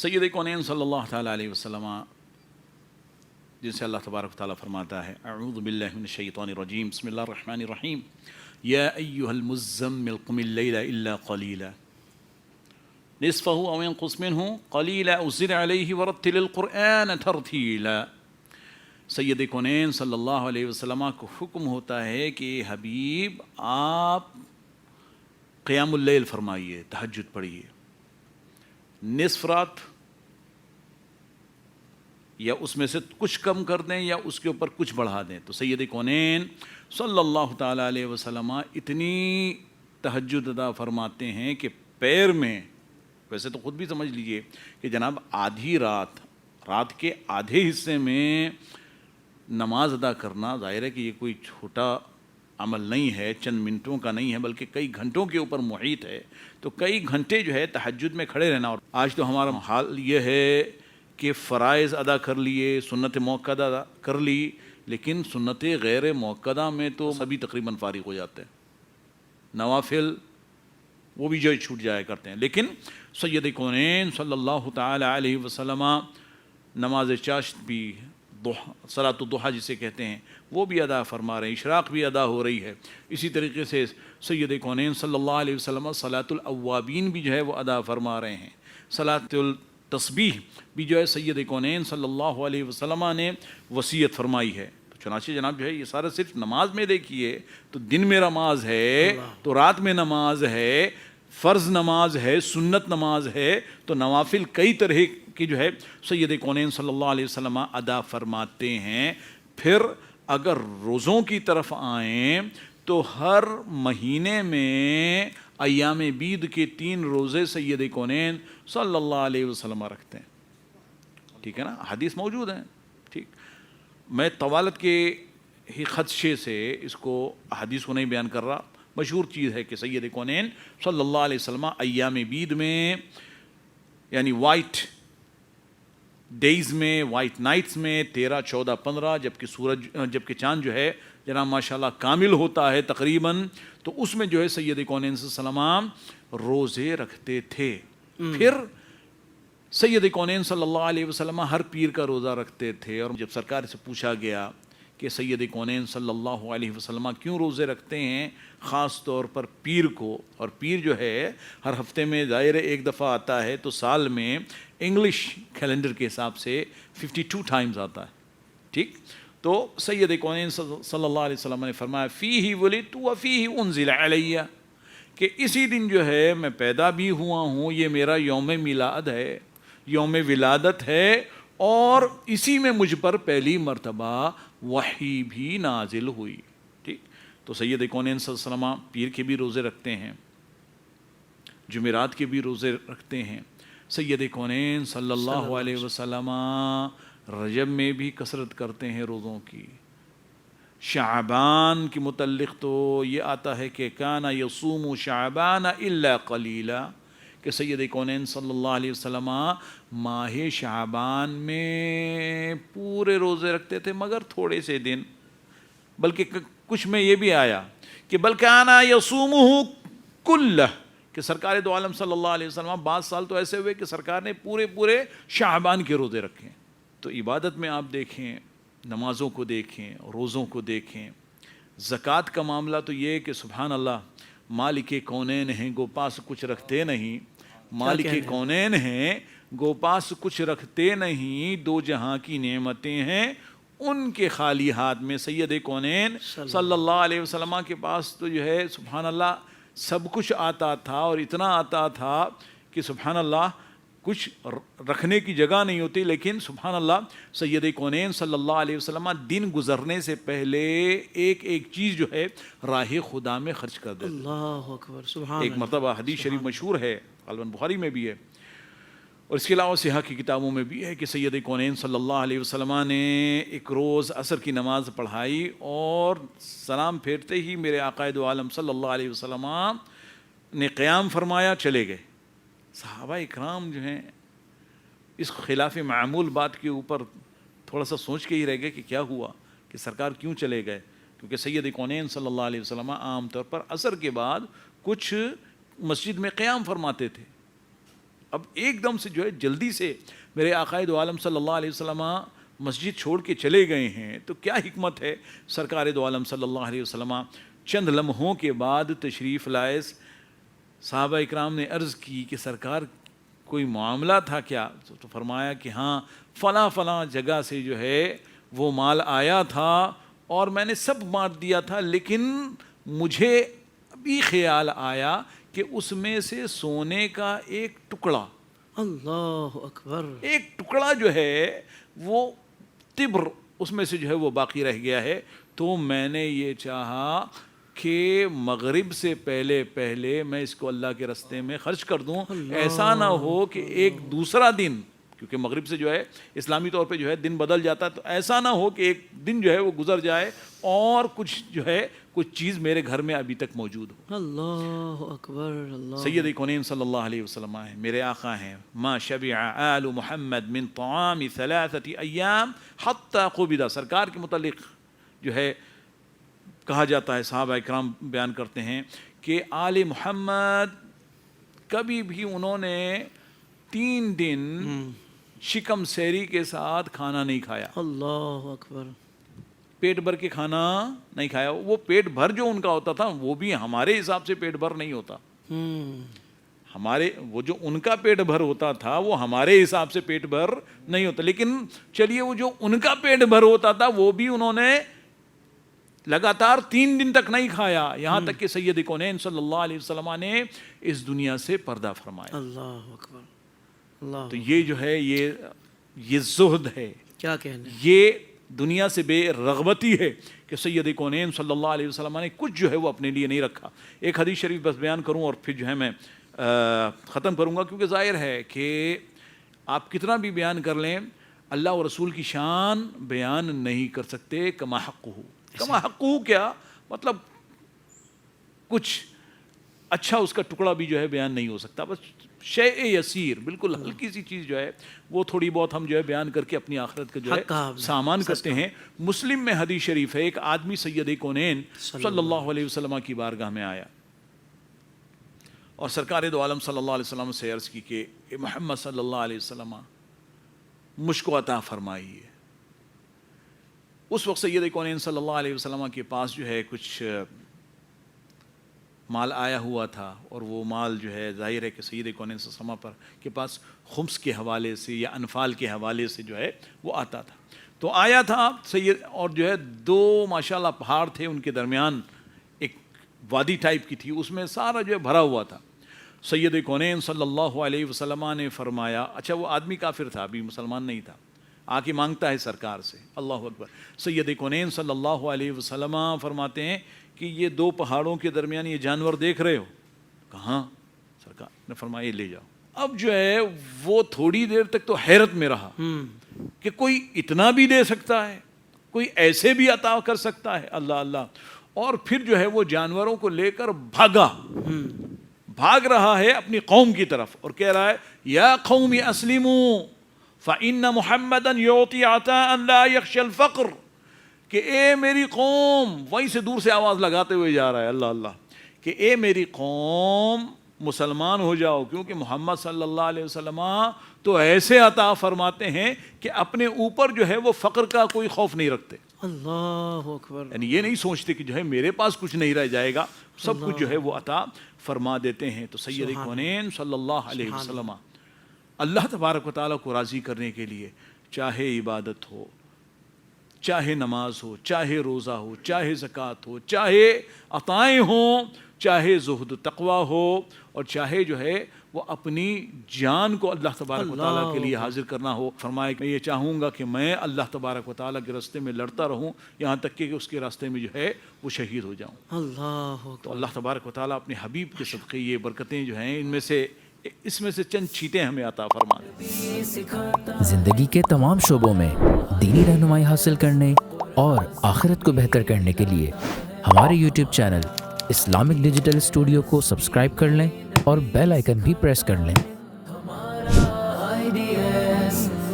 سید کونین صلی اللہ تعالیٰ علیہ وسلم جن سے اللہ تبارک و تعالیٰ فرماتا ہے اعوذ باللہ من الشیطان الرجیم بسم اللہ الرحمن الرحیم یا ایہا المزمل قم اللیل الا قلیلا نصفہ او انقص منہ قلیلا او زد علیہ ورتل القرآن ترتیلا۔ سید کونین صلی اللہ علیہ وسلم کو حکم ہوتا ہے کہ حبیب آپ قیام اللیل فرمائیے، تہجد پڑھیے، نصف رات یا اس میں سے کچھ کم کر دیں یا اس کے اوپر کچھ بڑھا دیں۔ تو سید کونین صلی اللہ تعالیٰ علیہ وسلم اتنی تہجد ادا فرماتے ہیں کہ پیر میں، ویسے تو خود بھی سمجھ لیجئے کہ جناب آدھی رات کے آدھے حصے میں نماز ادا کرنا ظاہر ہے کہ یہ کوئی چھوٹا عمل نہیں ہے، چند منٹوں کا نہیں ہے، بلکہ کئی گھنٹوں کے اوپر محیط ہے۔ تو کئی گھنٹے جو ہے تہجد میں کھڑے رہنا، اور آج تو ہمارا حال یہ ہے کہ فرائض ادا کر لیے، سنت موقدہ ادا کر لی، لیکن سنت غیر موقدہ میں تو سبھی تقریباً فارغ ہو جاتے ہیں، نوافل وہ بھی جو چھوٹ جایا کرتے ہیں۔ لیکن سید کونین صلی اللہ تعالی علیہ وسلم نماز چاشت بھی، صلاۃ الضحیٰ جسے کہتے ہیں، وہ بھی ادا فرما رہے ہیں، اشراق بھی ادا ہو رہی ہے۔ اسی طریقے سے سید کونین صلی اللہ علیہ وسلم صلاۃ الاوابین بھی جو ہے وہ ادا فرما رہے ہیں، صلاۃ التسبیح بھی جو ہے سید کونین صلی اللہ علیہ وسلم نے وصیت فرمائی ہے۔ تو چنانچہ جناب جو ہے یہ سارا صرف نماز میں دیکھیے تو دن میں نماز ہے تو رات میں نماز ہے، فرض نماز ہے، سنت نماز ہے، تو نوافل کئی طرح کی جو ہے سید کونین صلی اللہ علیہ وسلم ادا فرماتے ہیں۔ پھر اگر روزوں کی طرف آئیں تو ہر مہینے میں ایام بید کے 3 روزے سید کونین صلی اللہ علیہ وسلم رکھتے ہیں، ٹھیک ہے نا، حدیث موجود ہیں، ٹھیک۔ میں طوالت کے ہی خدشے سے اس کو حدیث کو نہیں بیان کر رہا، مشہور چیز ہے کہ سید کونین صلی اللہ علیہ وسلم ایام بید میں، یعنی وائٹ ڈیز میں، وائٹ نائٹس میں 13، 14، 15 جبکہ چاند جو ہے جناب ماشاءاللہ کامل ہوتا ہے تقریباً، تو اس میں جو ہے سید کونین صلی اللہ علیہ وسلم روزے رکھتے تھے۔ پھر سید کونین صلی اللہ علیہ وسلم ہر پیر کا روزہ رکھتے تھے، اور جب سرکار سے پوچھا گیا کہ سید کونین صلی اللہ علیہ وسلم کیوں روزے رکھتے ہیں خاص طور پر پیر کو، اور پیر جو ہے ہر ہفتے میں ظاہر ایک دفعہ آتا ہے، تو سال میں انگلش کیلنڈر کے حساب سے 52 ٹائمز آتا ہے، ٹھیک۔ تو سید کونین صلی اللہ علیہ وسلم نے فرمایا فیہ ولدت وفیہ انزل علیہ، کہ اسی دن جو ہے میں پیدا بھی ہوا ہوں، یہ میرا یوم میلاد ہے، یوم ولادت ہے، اور اسی میں مجھ پر پہلی مرتبہ وحی بھی نازل ہوئی، ٹھیک۔ تو سید کونین صلی اللہ علیہ وسلم پیر کے بھی روزے رکھتے ہیں، جمعرات کے بھی روزے رکھتے ہیں۔ سید کونین صلی اللہ علیہ وسلم رجب میں بھی کثرت کرتے ہیں روزوں کی۔ شعبان کے متعلق تو یہ آتا ہے کہ کانا یصوم شعبان الا قلیلا، کہ سید کونین صلی اللہ علیہ وسلم ماہ شعبان میں پورے روزے رکھتے تھے مگر تھوڑے سے دن، بلکہ کچھ میں یہ بھی آیا کہ بل کانا یصومہ کلہ، کہ سرکار دو عالم صلی اللہ علیہ وسلم بعض سال تو ایسے ہوئے کہ سرکار نے پورے شعبان کے روزے رکھے۔ تو عبادت میں آپ دیکھیں، نمازوں کو دیکھیں، روزوں کو دیکھیں، زکوٰۃ کا معاملہ تو یہ کہ سبحان اللہ، مالک کونین ہیں گو پاس کچھ رکھتے نہیں، مالک کونین ہیں گو پاس کچھ رکھتے نہیں، دو جہاں کی نعمتیں ہیں ان کے خالی ہاتھ میں۔ سید کونین صلی اللہ علیہ وسلم کے پاس تو جو ہے سبحان اللہ سب کچھ آتا تھا، اور اتنا آتا تھا کہ سبحان اللہ کچھ رکھنے کی جگہ نہیں ہوتی، لیکن سبحان اللہ سید کونین صلی اللہ علیہ وسلم دن گزرنے سے پہلے ایک چیز جو ہے راہ خدا میں خرچ کر دیتے۔ اللہ اکبر، سبحان ایک مرتبہ حدیث شریف مشہور ہے، غالباً بخاری میں بھی ہے، اور اس کے علاوہ سیاح کی کتابوں میں بھی ہے کہ سید کونین صلی اللہ علیہ وسلم نے ایک روز عصر کی نماز پڑھائی، اور سلام پھیرتے ہی میرے آقا دو عالم صلی اللہ علیہ وسلم نے قیام فرمایا، چلے گئے۔ صحابہ اکرام جو ہیں اس خلاف معمول بات کے اوپر تھوڑا سا سوچ کے ہی رہ گئے کہ کیا ہوا، کہ سرکار کیوں چلے گئے، کیونکہ سید کونین صلی اللہ علیہ وسلم عام طور پر عصر کے بعد کچھ مسجد میں قیام فرماتے تھے، اب ایک دم سے جو ہے جلدی سے میرے آقائد دو عالم صلی اللہ علیہ وسلم مسجد چھوڑ کے چلے گئے ہیں، تو کیا حکمت ہے؟ سرکار دو عالم صلی اللہ علیہ وسلم چند لمحوں کے بعد تشریف لائے. صحابہ اکرام نے عرض کی کہ سرکار کوئی معاملہ تھا کیا؟ تو فرمایا کہ ہاں فلاں فلاں جگہ سے جو ہے وہ مال آیا تھا اور میں نے سب بانٹ دیا تھا، لیکن مجھے ابھی خیال آیا کہ اس میں سے سونے کا ایک ٹکڑا، اللہ اکبر، ایک ٹکڑا جو ہے وہ تبر اس میں سے جو ہے وہ باقی رہ گیا ہے. تو میں نے یہ چاہا کہ مغرب سے پہلے میں اس کو اللہ کے راستے میں خرچ کر دوں. ایسا نہ ہو کہ ایک دوسرا دن، کیونکہ مغرب سے جو ہے اسلامی طور پہ جو ہے دن بدل جاتا ہے، تو ایسا نہ ہو کہ ایک دن جو ہے وہ گزر جائے اور کچھ جو ہے کچھ چیز میرے گھر میں ابھی تک موجود ہو. اللہ اکبر، اللہ. سید کونین صلی اللہ علیہ وسلم ہیں، میرے آقا ہیں. ما شبع آل محمد من طعام 3 ایام حتی قبض. سرکار کے متعلق جو ہے کہا جاتا ہے، صحابہ اکرام بیان کرتے ہیں کہ آل محمد کبھی بھی انہوں نے 3 دن شکم سیری کے ساتھ کھانا نہیں کھایا. اللہ اکبر. پیٹ بھر کے کھانا نہیں کھایا. وہ پیٹ بھر جو ان کا ہوتا تھا وہ بھی ہمارے حساب سے پیٹ بھر نہیں ہوتا. ہمارے وہ جو ان کا پیٹ بھر ہوتا تھا وہ ہمارے حساب سے پیٹ بھر نہیں ہوتا. لیکن چلیے وہ جو ان کا پیٹ بھر ہوتا تھا وہ بھی انہوں نے لگاتار 3 دن تک نہیں کھایا، یہاں تک کہ سید کونین صلی اللہ علیہ وسلم نے اس دنیا سے پردہ فرمایا. اللہ اکبر، اللہ. تو یہ جو ہے یہ زہد ہے، کیا کہنا، یہ دنیا سے بے رغبتی ہے کہ سید کونین صلی اللہ علیہ وسلم نے کچھ جو ہے وہ اپنے لیے نہیں رکھا. ایک حدیث شریف بس بیان کروں اور پھر جو ہے میں ختم کروں گا، کیونکہ ظاہر ہے کہ آپ کتنا بھی بیان کر لیں اللہ و رسول کی شان بیان نہیں کر سکتے. کما حقہ، کما حقہ کیا مطلب؟ کچھ اچھا اس کا ٹکڑا بھی جو ہے بیان نہیں ہو سکتا. بس شیء یسیر، بالکل ہلکی سی چیز جو ہے وہ تھوڑی بہت ہم جو ہے بیان کر کے اپنی آخرت کا جو ہے سامان کرتے ہیں. مسلم میں حدیث شریف ہے، ایک آدمی سید کونین صلی اللہ علیہ وسلم کی بارگاہ میں آیا اور سرکار دو عالم صلی اللہ علیہ وسلم سے عرض کی کہ اے محمد صلی اللہ علیہ وسلم مجھ کو عطا فرمائیے. اس وقت سید کونین صلی اللہ علیہ وسلم کے پاس جو ہے کچھ مال آیا ہوا تھا، اور وہ مال جو ہے ظاہر ہے کہ سید کونین صلی اللہ علیہ وسلم پر کے پاس خمس کے حوالے سے یا انفال کے حوالے سے جو ہے وہ آتا تھا. تو آیا تھا سید، اور جو ہے 2 ماشاءاللہ پہاڑ تھے، ان کے درمیان ایک وادی ٹائپ کی تھی، اس میں سارا جو ہے بھرا ہوا تھا. سید کونین صلی اللہ علیہ وسلم نے فرمایا، اچھا وہ آدمی کافر تھا، ابھی مسلمان نہیں تھا، آ کے مانگتا ہے سرکار سے. اللہ اکبر. سید کونین صلی اللہ علیہ وسلم فرماتے ہیں کہ یہ 2 پہاڑوں کے درمیان یہ جانور دیکھ رہے ہو؟ کہاں؟ سرکار نے فرمایا لے جاؤ. اب جو ہے وہ تھوڑی دیر تک تو حیرت میں رہا کہ کوئی اتنا بھی دے سکتا ہے، کوئی ایسے بھی عطا کر سکتا ہے. اللہ اللہ. اور پھر جو ہے وہ جانوروں کو لے کر بھاگ رہا ہے اپنی قوم کی طرف اور کہہ رہا ہے یا قوم اسلموا فإن محمدا یعطی عطاء لا یخشى الفقر. کہ اے میری قوم، وہیں سے دور سے آواز لگاتے ہوئے جا رہا ہے اللہ اللہ، کہ اے میری قوم مسلمان ہو جاؤ، کیونکہ محمد صلی اللہ علیہ وسلم تو ایسے عطا فرماتے ہیں کہ اپنے اوپر جو ہے وہ فقر کا کوئی خوف نہیں رکھتے. اللہ اکبر. یعنی یہ نہیں سوچتے کہ جو ہے میرے پاس کچھ نہیں رہ جائے گا، سب کچھ جو ہے وہ عطا فرما دیتے ہیں. تو سید کونین صلی اللہ علیہ وسلم اللہ تبارک و تعالیٰ کو راضی کرنے کے لیے چاہے عبادت ہو، چاہے نماز ہو، چاہے روزہ ہو، چاہے زکوٰۃ ہو، چاہے عطائیں ہوں، چاہے زہد و تقویٰ ہو، اور چاہے جو ہے وہ اپنی جان کو اللہ تبارک و تعالیٰ کے لیے حاضر کرنا ہو. فرمائے کہ یہ چاہوں گا کہ میں اللہ تبارک و تعالیٰ کے راستے میں لڑتا رہوں یہاں تک کہ اس کے راستے میں جو ہے وہ شہید ہو جاؤں. اللہ. تو اللہ تبارک و تعالیٰ اپنے حبیب کے صدقے یہ برکتیں جو ہیں اس میں سے چند چیٹیں ہمیں عطا فرمائیں. زندگی کے تمام شعبوں میں دینی رہنمائی حاصل کرنے اور آخرت کو بہتر کرنے کے لیے ہمارے YouTube channel Islamic digital studio کو سبسکرائب کر لیں اور بیل آئیکن بھی پریس کر لیں.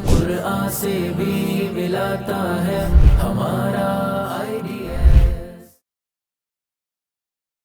قرآن سے بھی ملاتا ہے ہمارا